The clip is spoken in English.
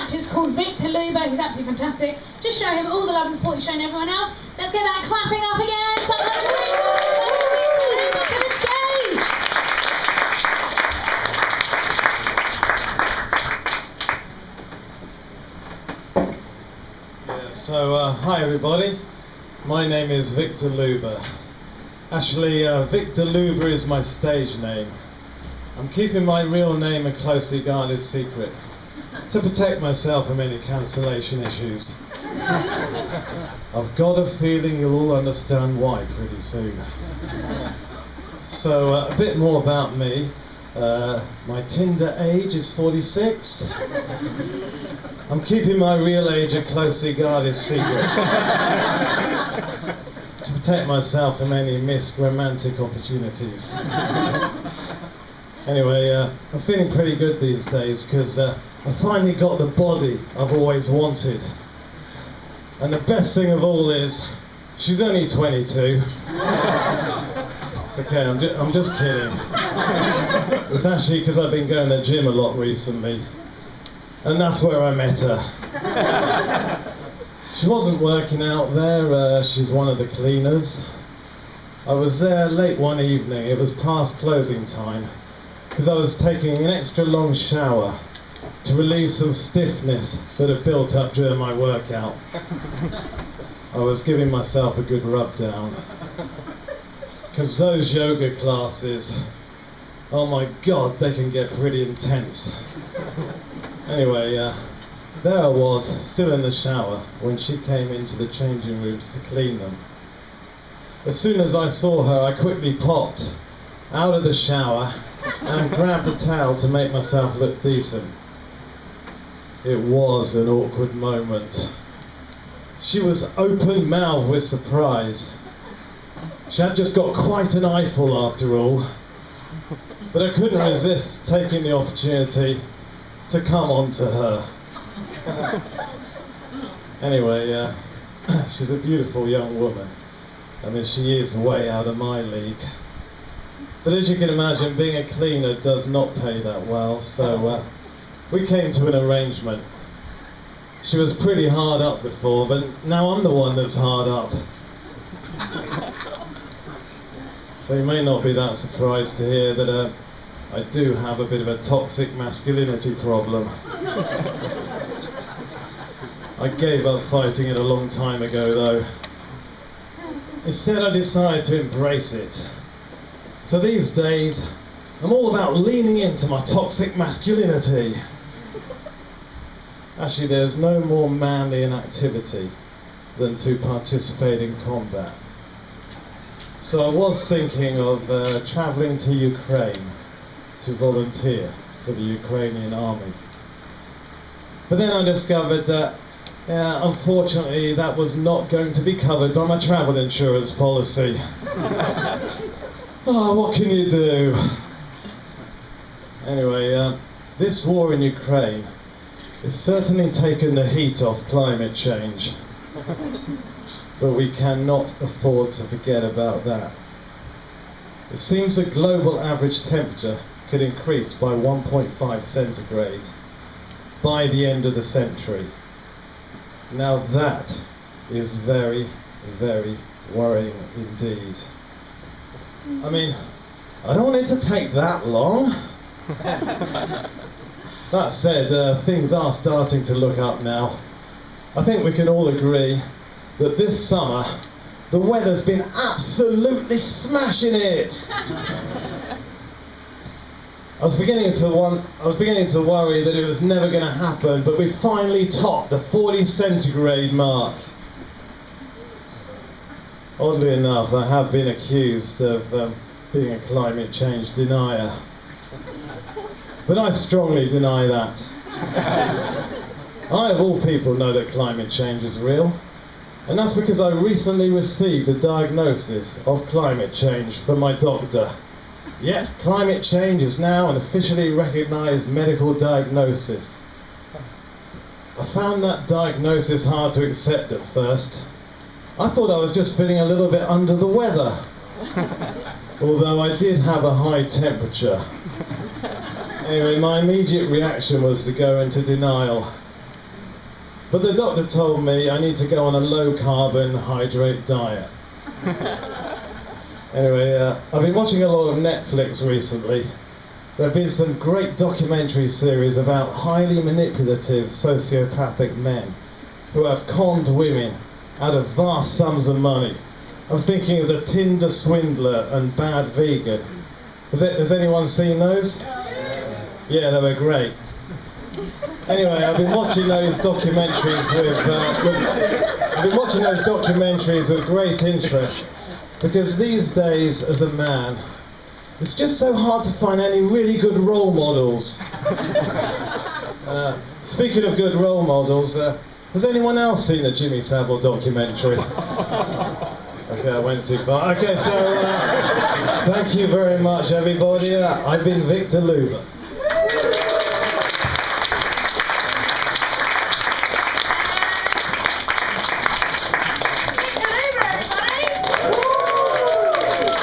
actor is called Victor Luber. He's absolutely fantastic. Just show him all the love and support he's showing everyone else. Let's get that clapping up again. Sometimes Victor Luber to the stage. Hi everybody. My name is Victor Luber. Actually, Victor Luber is my stage name. I'm keeping my real name a closely guarded secret to protect myself from any cancellation issues. I've got a feeling you'll all understand why pretty soon. So, a bit more about me. My Tinder age is 46. I'm keeping my real age a closely guarded secret to protect myself from any missed romantic opportunities. Anyway, I'm feeling pretty good these days because I finally got the body I've always wanted. And the best thing of all is, she's only 22. It's okay, I'm just kidding. It's actually because I've been going to the gym a lot recently. And that's where I met her. She wasn't working out there, she's one of the cleaners. I was there late one evening, it was past closing time, because I was taking an extra long shower to relieve some stiffness that had built up during my workout. I was giving myself a good rub down. Because those yoga classes, oh my god, they can get pretty intense. Anyway, there I was, still in the shower, when she came into the changing rooms to clean them. As soon as I saw her, I quickly popped out of the shower and grabbed a towel to make myself look decent. It was an awkward moment. She was open-mouthed with surprise. She had just got quite an eyeful after all, but I couldn't resist taking the opportunity to come on to her. Anyway, she's a beautiful young woman. I mean, she is way out of my league. But as you can imagine, being a cleaner does not pay that well, so we came to an arrangement. She was pretty hard up before, but now I'm the one that's hard up. So you may not be that surprised to hear that I do have a bit of a toxic masculinity problem. I gave up fighting it a long time ago though. Instead I decided to embrace it. So these days, I'm all about leaning into my toxic masculinity. Actually, there's no more manly an activity than to participate in combat. So I was thinking of travelling to Ukraine to volunteer for the Ukrainian army. But then I discovered that, unfortunately, that was not going to be covered by my travel insurance policy. Oh, what can you do? Anyway, this war in Ukraine has certainly taken the heat off climate change. But we cannot afford to forget about that. It seems the global average temperature could increase by 1.5 centigrade by the end of the century. Now that is very, very worrying indeed. I mean, I don't want it to take that long. That said, things are starting to look up now. I think we can all agree that this summer the weather's been absolutely smashing it. I was beginning to worry that it was never going to happen, but we finally topped the 40 centigrade mark. Oddly enough, I have been accused of being a climate change denier, but I strongly deny that. I, of all people, know that climate change is real, and that's because I recently received a diagnosis of climate change from my doctor. Yet, climate change is now an officially recognised medical diagnosis. I found that diagnosis hard to accept at first. I thought I was just feeling a little bit under the weather, although I did have a high temperature. Anyway, my immediate reaction was to go into denial. But the doctor told me I need to go on a low-carbon, hydrate diet. Anyway, I've been watching a lot of Netflix recently. There have been some great documentary series about highly manipulative sociopathic men who have conned women out of vast sums of money. I'm thinking of the Tinder Swindler and Bad Vegan. Has anyone seen those? Yeah, they were great. Anyway, I've been watching those documentaries with great interest, because these days, as a man, it's just so hard to find any really good role models. Speaking of good role models, has anyone else seen the Jimmy Savile documentary? Okay, I went too far. Okay, so thank you very much, everybody. I've been Victor Luber.